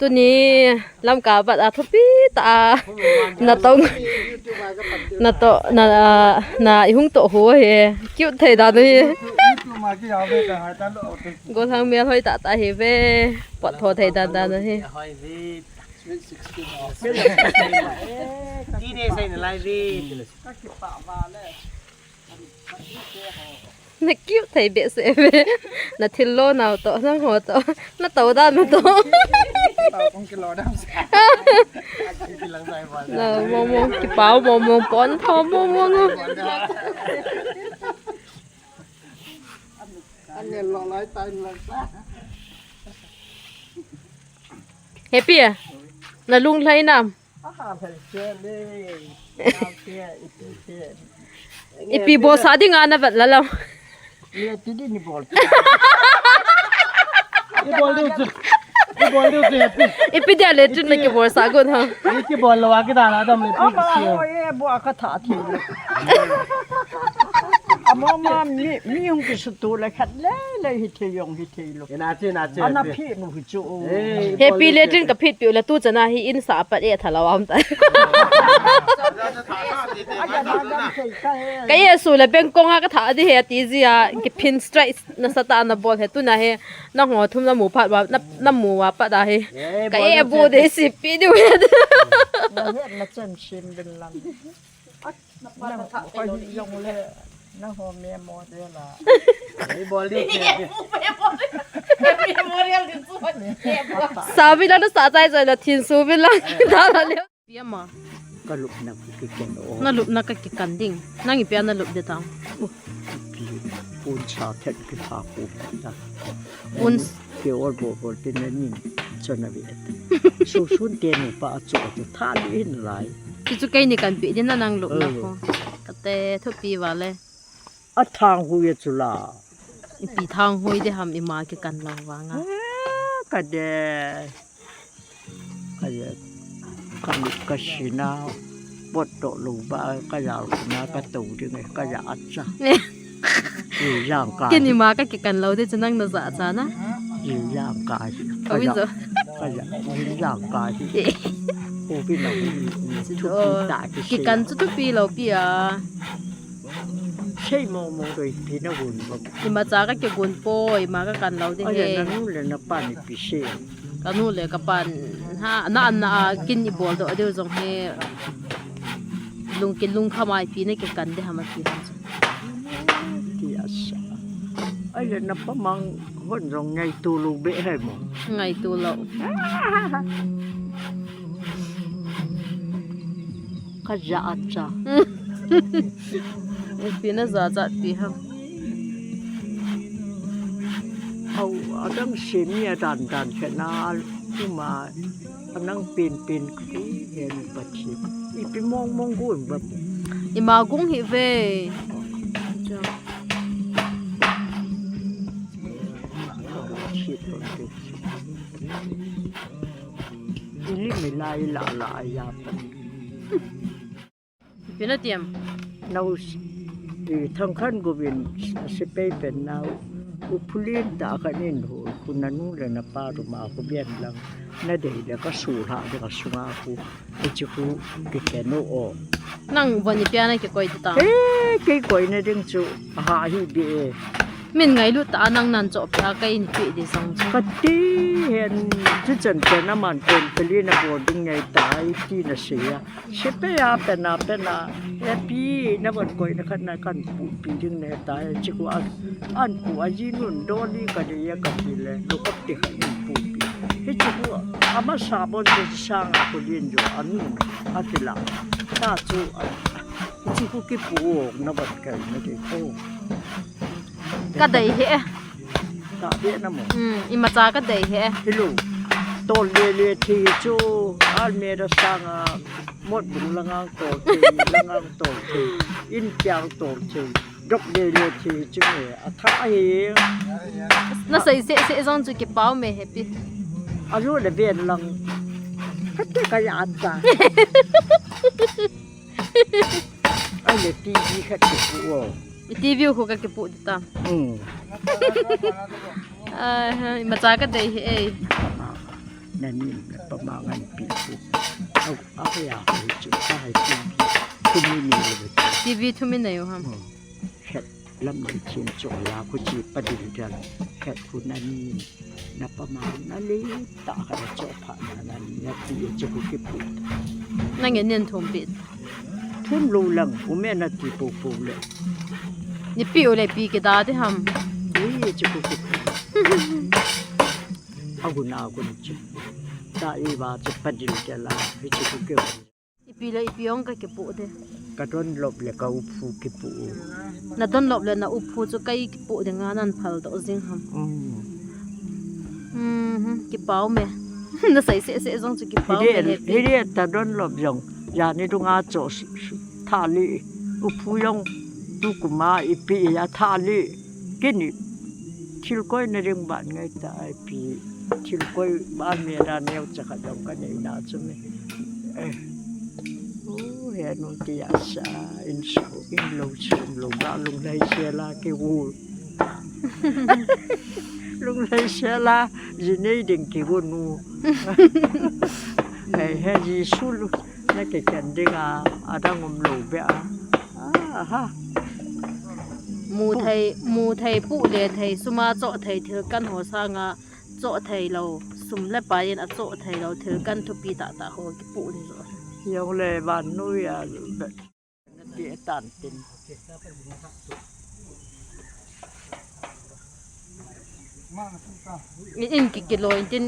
ตัวนี้ลำกาบัดอาทุปีตานาตงนาโตนาอีหุ่งโตหัวเฮคิวเทดานี่กูทางเมียถอยตาเฮเวปอดโทเทดานะเฮที่นี่ใส่ในไลฟ์วีนักคิวไทยเบสเอเวนักทิลโลนาวโตนั่งหัวโตน่าโตด้านมาโตต้องกินรอดำสิกินหลังใจบอลมองกี่เป๋ามองป้อนทอมองอันนี้รอร้อยตันเลยเฮปปี้อ่ะน่ะลุงไทยน้ำอาหารเชื่อเลยเชื่ออีปีโบสาดิ่งานนะแบบแล้วเนี่ยที่นี่บอลนี่บอลดูสินี่บอลดูสิอีปีเดียเลจุนเลยกี่โบสากุนฮะนี่กี่บอลเราว่ากี่ตาแล้วดำเลยพี่เชื่อโอ้ยบัวก็ถาทีเลยมามีหงกิสตูเลยคัดเลยฮิตเทยงฮิตเทยลูกน่าเชื่ออันนั้นพี่หนูจู่เฮปปี้เลจุนกับพิดปิวแล้วตู้จะน่าให้อินสาปัดทะเลาะกันก็ยังสู้เลยเป็นกงฮะก็ถาดีเฮตีเสียกิพินสไตรส์นัสตาร์นับบอลเฮตุน่าเฮนักหัวทุ่มน้ำหมูผัดว่าน้ำหมูว่าปะได้เฮก็ยังบูด10 ปีด้วยมาเฮ็ดมาจนชิมเป็นลังน้ำก็ยงเลยน้ำหอมเมียหมดเลยล่ะไอ้บอลลี่สาวพี่นั่นสาใจใจละทินซูพี่ลังตาละเลี้ยวเปียมาก็ลุกนักกินกันโอ้น่าลุกนักกินกันดิ่งนั่งอีเปียน่าลุกเดือดตังปูนชาเท็ดกินผาปูนะปูนเกี่ยวกับโบว์เป็นนี่จนนาวิเอตสู้เตียนป่าจุดท่าลิ้นไหลจุดใกล้นี่กันปีเดียนนั่งลุกนักก็แต่ทุกปีว่าเลยอัทางหุยจุลาอีปีทางหุยได้ทำอีมาเกี่ยวกันเราวางอ่ะก็เดก็ลุกก็ชินาปวดโตลูบ้าก็อยากนะก็ตูดึงไงก็อยากอัดซะอยู่ย่างกายกินอีมาก็เกี่ยวกันเราได้จะนั่งน่าจะนะอยู่ย่างกายก็อยากอยู่ย่างกายโอ้พี่เราทุกปีตายเกี่ยวกันทุกปีเราปีอ่ะใช่มองโดยพี่น้าวุ่นแบบอีมาจาก็เกี่ยวกุนโป้อีมาก็กันเราได้เองนั่นเลยนะป้านี่พิเศษก็นู่นเลยกับปันถ้าน่ากินอีบอลเดี๋ยวจงให้ลุงกินลุงเข้ามาพี่นี่เกี่ยวกันได้ทำมาพี่ทำที่อาสาไอ้เรื่องนั้นป้ามังคนตรงไงตูลูเบะให้หมดไงตูเราก็จะอัดจ้ะพี่น่าจะพี่ฮะเอาดังเสียมีดันแค่นั้นที่มานั่งปีนเห็นปัจฉิมอีไปมองหุ่นแบบอีมากุ้งหิเวอีลิไม่ไล่ละยาปันพี่น่าเตรียมเราทางขั้นก็เป็นสเปย์เป็นเราอุปเล่นตากันเองโหคุณนั่นนู่นเลยนะป้าตัวมาก็เบี้ยนลังนั่นเดี๋ยวก็สูราเดี๋ยวก็สูงอาคูไอ้เจ้าคูกิแกโนโอนั่งวันนี้เปียนะกี่ก้อยติดตากี่ก้อยเนี่ยดึงจูหาฮิบีมินไงลูกตานั่งนั่นจบเปียไก่นี่ปีดีสังก็ตีเห็นจุดจันทร์น้ำมันเป็นไปเรียนบอดิ้งไงตายที่น่ะเสียเชฟยาเป็นปีนับวันก้อยนะกันกันปูปีดึงเนี่ยตายจิกว่าอันกูอาจีนุ่นโดนี่ก็เดียกับพี่เลยลูกก็ติดกันปูปีเฮ้ยจิกว่าอามาสาบอนจะสร้างอะไรเรียนอยู่อันนู้นอันที่หลังถ้าจู่จิกว่ากี่ปูนับวันก้อยไม่ได้โอ้ก็ได้เหรอก็ได้นะมั้งอีมาจาก็ได้เหรอฮัลโหลตอนเรียนที่จูอันเมรสังหมดบุญละงานโตทีอินเปียงโตทีดอกเรียนที่จูเนี่ยถ้าเองน่าใส่เสื้อจุกเป้าไม่แฮปปี้อายุเรียนลังก็จะขยันจ้ะไอ้เด็กที่ดีขัดหัวทีวีคู่กับกี่ปุ่นตามมาจากก็ได้เฮ้ นั่นนี่ประมาณนั้นปีเอาไปอยากไปจุดใต้ทีวีคุณไม่มีเลย TV ทุมินไหนอยู่ฮะ แค่ลำเลยเชียนโจยาคุณจีประดิษฐ์เดียวแค่คุณนั่นนี่นับประมาณนั้นเลยตาขนาดโจผ่านนั้นเนี่ยที่จะคุยพูด นั่นไงเนียนทมปิด ทุ่มรูลังผมแม่นาทีปูเลย นี่ปีอะไรปีกระดาษที่ท นี่จะคุยพูดเอาคุณเอาคุณจีตาอีว่าจะประดิษฐ์เดียวละให้จะคุยพูด ำอีปีเลยอีปีองก็เก็บปูเด้ กระโดนหลบเลยก็อุฟูกิปู น่ะต้นหลบเลยน่ะอุพูจะใกล้เก็บปูเด้งานั่นพัลดอซิงหำเก็บเป้าแม่น่ะใส่เสะๆจังจะเก็บเป้าแม่เฮ็ด เรียตะโดนหลบยงยานี่ตุงาโจทาลีอุฟูยงตุกุมาอีปียาทาลีกินทิลก้อยในเรื่องบ้านไงตายปีทิลก้อยบ้านเมียดานเนียวจะขยับกันในนาจุ่มโอ้เห็นตีอาชาอินสูอินลงชุมลงบ้านลงในเชลาเกวูลงในเชลาจีนี่ดึงกิวูนูเฮ้ยสูลุนักเก็นดึงอาดังอมโลเบะฮะมูไทยปุเลไทยสุมาเจาะไทยเธอกันหัวสางาเจาะไทยเราสุมและปายันอเจาะไทยเราเธอกันทุปีตาหัวกิปุนี่จ้ะยังเลยบ้านนู้ยแบบเกี่ยตันตินอินกิโลอิน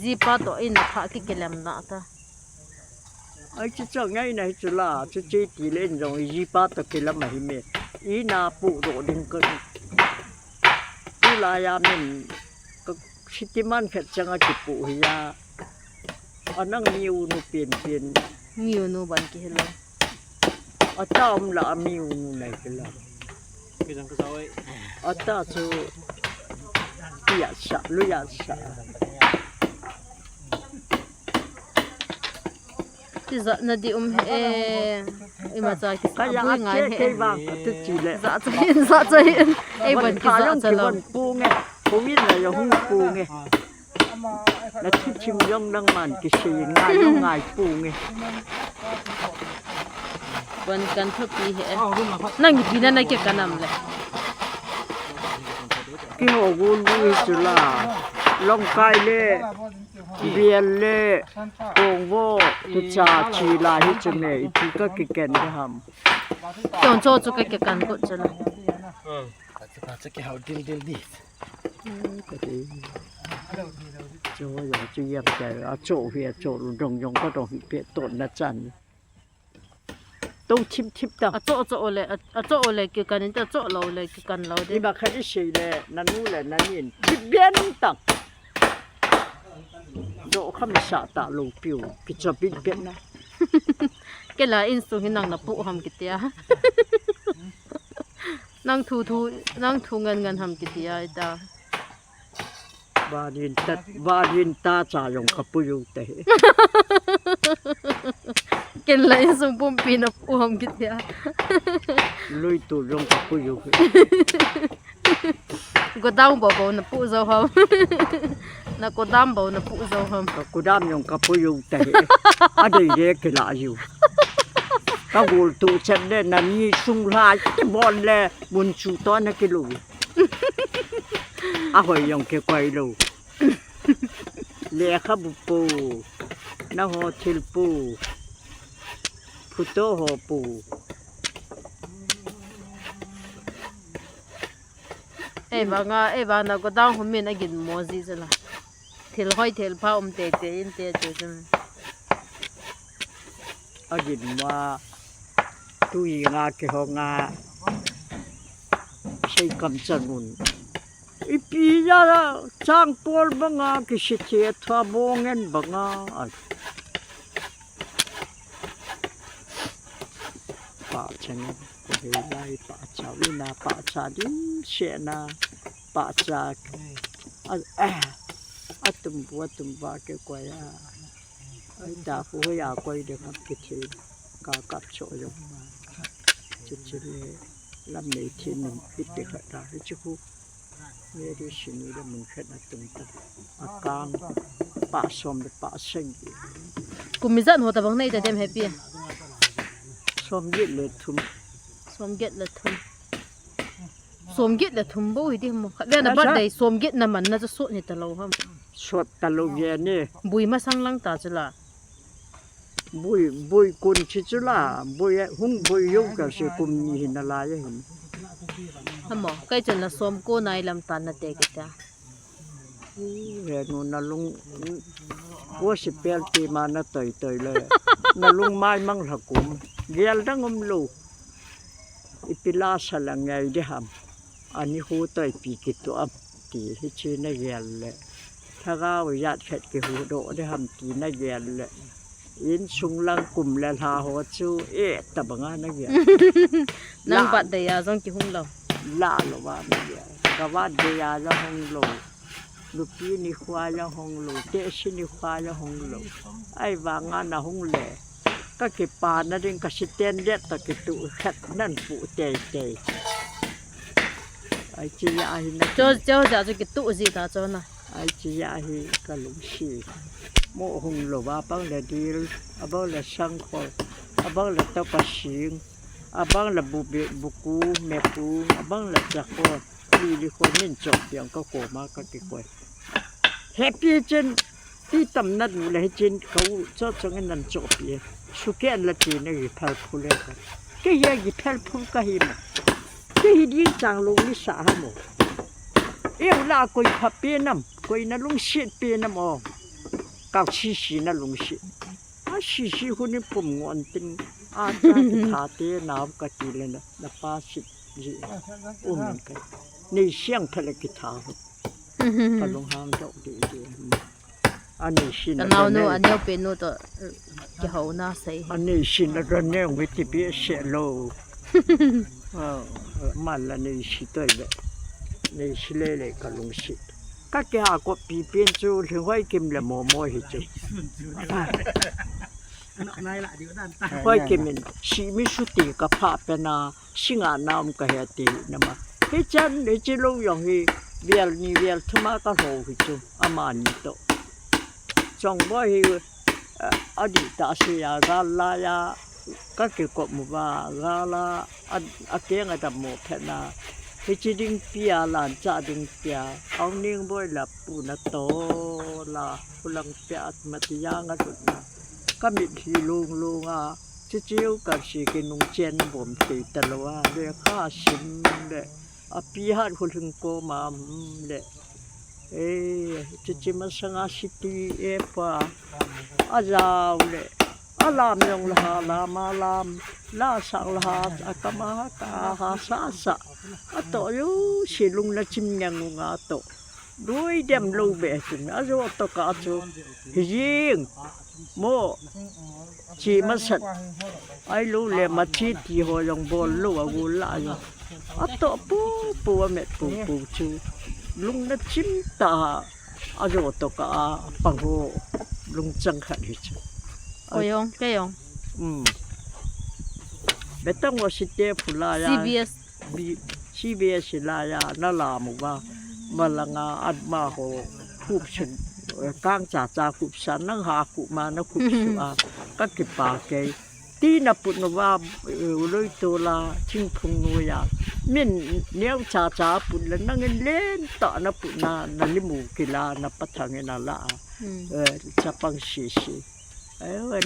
จีปาโตอินพากิเลมนาตาไอ้ที่จะไงไหนจุฬาจะจีตีเล่นตรงยีปาตะกิลมาหิเมอีนาปูโดดิงกันจุฬายามินก็ชิติมันแค่จังอากิปูหิยาอันนั้นมิวนูเปลี่ยนมิวนูบันกิเฮลอัตตามละมิวนูไหนกันละคือจังก็เซาไอ้อัตตาจูติยาชะลุยาชะที่จะนาดีเอมาจากที่ก็ยังเจ๊เคยบ้างตุจีเลยจะบันที่จะลงปูไงปูวินเลยยังหูปูไงแล้วที่ชิมย่องดังมันกิสีง่ายย่องง่ายปูไงวันกันทุกปีเหรอนั่งอยู่ปีนั้นนั่งเก็บกันนำเลยกี่หัวกูลุยจุฬาลงไกเล่เบียนเล่โกงโวตุจาชีลาฮิจเมย์ที่ก็กิเกนได้ทำจงโจจุกเก็บกันก็จะละจะเกี่ยวดิลดิก็ดีโจอย่างจะเยี่ยมใจโจเฮียโจดงยงก็ต้องเปียต้นนะจันต้องทิมตังโจเลยโจเลยเกี่ยวกันนี่จะโจเราเลยเกี่ยวกันเรานี่มาแค่ที่สี่เลยนั่นนู่นเลยนั่นนี่ทิเบียนตังโจข้ามสาตาลูปิวกิจบินเป็นนะแกละอินสูหินังนับปุหำกิตยานั่งทูเงินหำกิตยาไอ้ตาบาดินตาจ่ายงกับปุยุเตะแกละอินสูปุ่มปีนับปุหำกิตยาลุยตูยงกับปุยุก็ดามบ่นับปุเจ้าหำนักก็ดามบ่นับปุเจ้าหำก็ดามยงกับปุยุเตะอะไรเด็กละอยู่ก็กูตูฉันเล่นนั่นนี่สุงลายจะบอลเลยบุญชูตอนนักกิโลหอยยงเกควายลูเลี้ยขบุปูน้าหัวทิลปูพุโตหัวปูบางนักก็ดามหุ่นมีนักกินโมซีจ้ะละทิลหอยทิลผ้าเตะอินเตะจ้ะกินว่าตุยงาเกี่ยวงาใช้คำจันมุนอีปียาจ้างปอลบังอาคิชิเทียทว่าบงเงินบังอาป่าฉันก็เฮไลป่าชาวินาป่าชาดินเชนาป่าจากตุมบัวเกี่ยวกับดาฟูอยากไปเด็กกับกิจกับโชยงมาจุดเลยลำในที่หนึ่งพิจารณาให้ชุกเมื่อได้ชินุแล้วมึงแค่นั้นตรงอาการ ปะสมปะเสิง กุมิจันหัวตะบังในแต่เต็มแฮปปี้ สมยิดเลยทุม สวมเก็ตละทุมสวมเก็ตละทุมบ่ดิมเรื่องบัดใดสวมเก็ตน่ะมันน่าจะสุดนี่ตะโลครับ สวดตะลุเยนี่ บุยมาสังลังตาจละ บุยกุนชิจุลาบุยหุ่งบุยยุกะสิกุมนี่หินลายหิน ฮะหมอใกล้จนละสวมโกนายลำตาลน่ะเตกะตา เฮนูนลุงว่าสิเปลตีมานะเตยเลยนลุงไม้มังละกุมเกียลดังลูอิปิลาสลังไงดิหำอันนี้หูเตยปีกิตัวอับตีที่ชื่อในเกียลเลยถ้าก้าวญาติเข็ดกิหูโดดิหำตีในเกียลเลยยินสุงลังกลุ่มและหาหัวจูตะบังานเกียล นังบัดใดยาซองกิหุงเรา ลาลว่าเกียลกะว่าเดียละหงโลลูกพี่นี่ควายละหงโลเตชินี่ควายละหงโลไอ้วางานนะหงแหล่ก็เก็บปานะเรื่องกสิเตนเด็ดตะกิตุขัดนั่นปูเตไอ้จียาหินะ เจ้าจะจะกิตุสิตาเจ้าน่ะ ไอ้จียาหิกะลุงชีโมหงโลว่าปังละดีลอะบังละสังโคอะบังละตะปะชิงอะบังละบุกูแม่ปูอะบังละจักโคลิโคมินจบเปียงก็โกมาก็กิกวยแฮปปี้จนที่ตำนัดเลยจนเขาชอบจังนั้นจบเปียสุเกนละจีนี่พัลพูเลยกันก็ยังกี่พัลพูก็หิมก็หิดีจังลงนิสาหมดเอวลาคุยพับเปียน้ำคุยนั่นลุงชิดเปียน้ำอ๋อเก่าชีนั่นลุงชิดชีคนนี้ผมงอนติงอาจารย์ถาเตน้ำกะจีเลยนะนับป้าสิจีกันนี่เสียงทะเลกิทาก็ลงหางดอกดีอันนี้ชิน ตะนาวโนอันเดียวเป็นโนตะกิเฮานาใส่ อันนี้ชินระเนงวิติเปียเสโลมันละนี่ชิตอยเบนี่ชิเลเลก็ลงชิก็แกหากปีเปลี่ยนจูถึงไว้กิมละโมโมหิจูไว้กิมชิมิสุติกับพระเป็นนาสิงานามก็เฮตินะมาเฮจันเฮจิลงยองฮีเวียลนี่เวียลทุมาก็โหหิจูอามานิโตจงบ่ฮีอดีตอาเซียกาลายาก็เกี่ยวกับหมู่บ้านกาลาอาเกียงกับหมู่เพนาเฮจิดิงเปียลานจาดิงเปียเอานิ่งบ่อยละปูนะโตละพุลังเปียมัตยางกุนะก็มีที่ลุงจิวกับสิกินุงเจนบ่มติตะละว่าเด้ค่าชิมเด้อปีหัดคนถึงโกมาเด้จิมาสังอาสิติเอปะอาจาวเด้อลามยองละลามาลามลาสังละอะกะมาตาหาสะอะโตอยู่สิลุงละจิมยังงาโตด้วยเดมลูเบสินะโจตกะโจยิงโมจีมาสัตไอ้ลูเลมาชีที่หอยองบอลลูอะกูลาอยู่อะโตปูเมปูจูลุงนะจิมตาอะโจตกะปังโหลุงจังขัดหิจ โอยองแกยอง เบตังวสิเตพุลายา CBS ลายานาลามุบามาลังอัดมาโหคูบฉันกางจ่าคูบฉันนั่งหาคูมานะคูบสุอาก็กิปาเกตีนับปุนว่าเลยตัวลาชิงพุงนัวยามินเนียวจ่าปุนแล้วนั่งเล่นต่อนับปุนานัลิมูกิลานับปะทังนาลาจะปังชี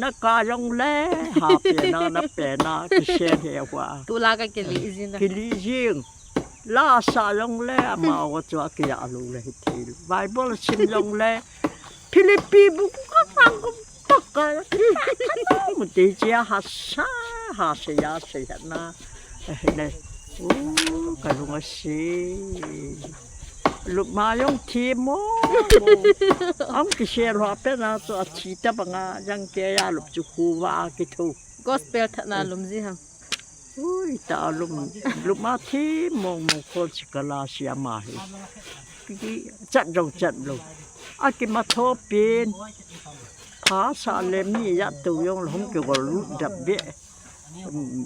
นักการยองเล่หาเปียนาเปนากิเชนเหียวตุลาก็กิลิซินะ กิลิจิงลาซายองเล่มาว่าจะกิยาลูเลยทีไบเบิลชิมยองเล่ฟิลิปปีบุกก็ฟังก็ปักกันมุติเจียหาเสียนะเนี่ยโอ้กันลุงสิลูกมายองทีโมกิเชนว่าเป็นนะตัวชีตบังยังเกียลูกจุคูว่ากิทู gospel ทนาลุมซิฮะ อุ้ยตาลุมาที่มองคนสกลาเสียมาเหจัดลงอากิมาโทปีนภาษาเลมียัดตัวยงหงเกี่ยวกับรูดับเบะ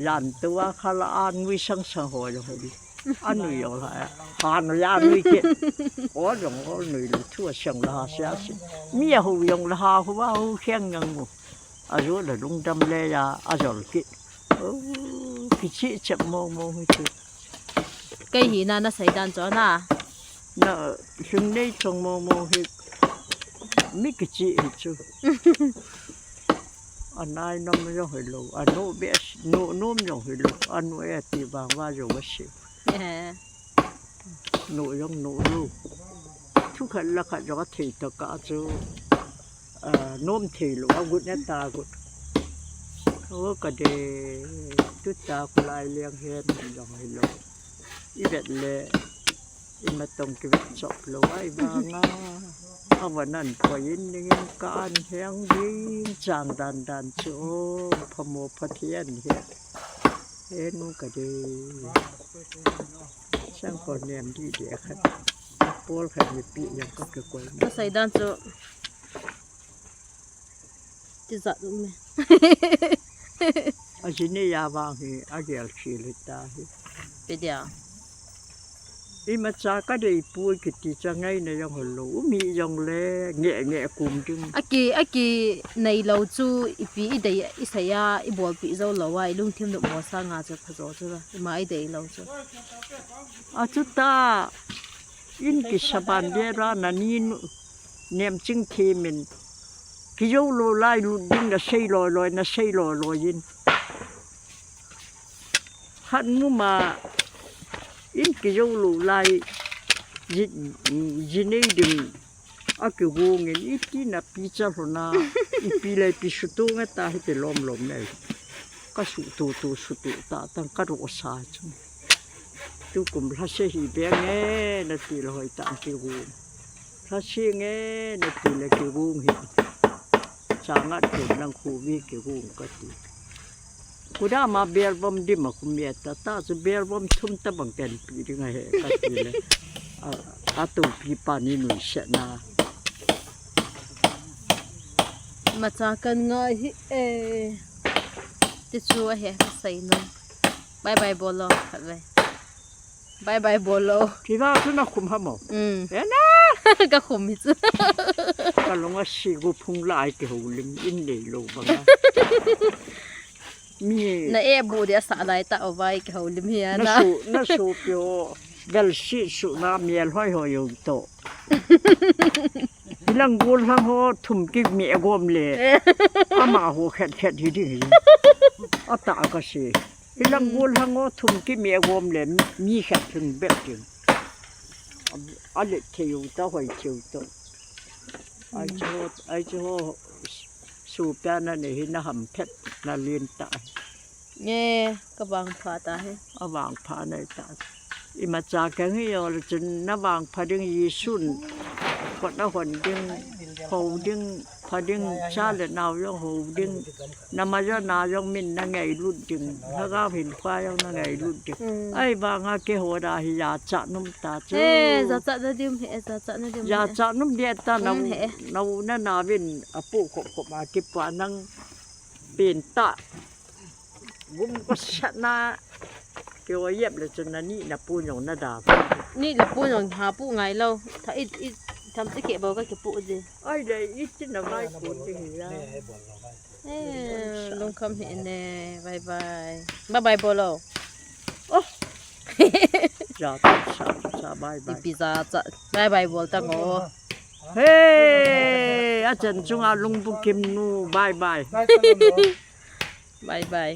ยันตัวคาลานวิสังหอยเลย anh nuôi rồi hả hàn ra nuôi kia có dùng có nuôi được thua sừng là sẽ mía hù dùng là hà hù bao khen ngang ngủ à rồi là đúng tâm lê ra à rồi kia cái chị chậm mô mô hơi chứ cây hì na nó xảy đàn cho na nó chúng đây trong mô mô hơi mấy cái chị hơi chứ anh ai nó mới rồi lâu anh nó biết nó rồi lâu anh nó ấy thì vàng va rồi mất xíu nội dung nội luônทุกคนละค่ะจะถือตะกะจูน้มถือหรือว่ากุดเนี่ยตากุดเขาก็เดตุตาคุลายเลี้ยงเห็นอย่างไรลูกอีเบ็ดเลยอีมาตรงกิบจบเลยไว้บางอ่ะเอาวันนั้นพอยินยังการแห่งยิ่งจางดันโจพโมพเทียนเห็นก็เดช่างคนเนียมที่เดียครับปวดขัดมีปีอย่างก็เกิดกวน nó xảy đàn cho chỉ giật luôn mẹ อาชีนี้ยาบางทีอาเกลชีลิตาฮี bây giờ อีมาจาก็ได้ป่วยกิติจะไงในยังหัวหลูมียังเล่แง่กุมจึง à kỳ này lâu chú ít bị ít đấy ít xảy ra ít bỏ bị dâu lâu ai luôn thêm được mùa sang ngà cho phải rồi chứ mà ít đấy lâu chứ อาจุตาอินกิสบันเดรานันยินเนียมจึงทีมันกิโยโลไลลุดิ้งนะใช่ลอยนะใช่ลอยยินขันมุมาอินกิโยโลไลยินนี่ดึงอาเกวงเงินอีที่นับปีจารณาอีปีเลยปีสุดตัวเงตาให้เป็นลมเลยก็สุดตัวตาตั้งกระโดดสายจังtu cùng là sẽ hi bé nghe là tỷ là hỏi tạm kêu buồn là sẽ nghe là tỷ là kêu buồn hi sáng ngắtถึงนั่งคูวีkêu buồnก็tỷกูได้มาเบียร์บอมดิมาคุเมียตาจะเบียร์บอมทุ่มตะบังแกนปีดึงไงก็tỷเลยตุปีปานี่หนุ่ยเสนา mà cha cần ngơi thì chú ấy xảy nó bye bye bolo thật vậy bye bye bolo ที่ว่าคือนักคุมหมอเอ๊ะนะ ก็คุมมิซึ ก็ลงว่าสิกูพุงลายเกี่ยวลิมอินเดโลบังมี na e bu dia sa dai ta ovai ke holim hi น่า na สูเปียวเบลสิสุนาเมียลห้อยหอยโตลังกูลังโหทุ่มกิเมียกอมเลยอามาโหแค่ที่ดิอาตาก็สิลังกูลังโหทุ่มกิเมียกอมเลยมีแค่ถึงแบบจึงอันเล็กเที่ยวตาหอยเที่ยวโตไอ้โจสูเปียนั่นเห็นน้ำเพชรน่าเลียนตา nghe ka bang pha ta he อวางพาในตาอิมาจากกันให้ยอจนนวางพาดึงยีสุนก็นหวนดึงโหดึงพาดึงชาเลนาวยังโหดึงนามายนายองมินนั่งไงรุ่นดึงถ้าก้าวเห็นฟ้ายังนั่งไงรุ่นดึงไอ้บางอาเกหัวดาหิยาจะนุ่มตาเจ้า za na dim he za na dim ยาจะนุ่มเดียตานาวนาวินอปุขบมากิปานังเปลี่ยนตาบุ้มก็ชนะเกี่ยวเย็บเลยจนนั่นนี่นะปูนอย่างนาดา ni la pu nhong ha pu ngai lo tha i tham se ke bo ka ke pu de ไอ้เด็กอีที่น่ะไม่ควรจะเห็นแล้ว lung kham he ne bye bye bolo จะตัดสาบาย di pizza cha bye bye bol ta ngo เฮ้อาจารย์จงอาลุงปุกิมนูบาย bye bye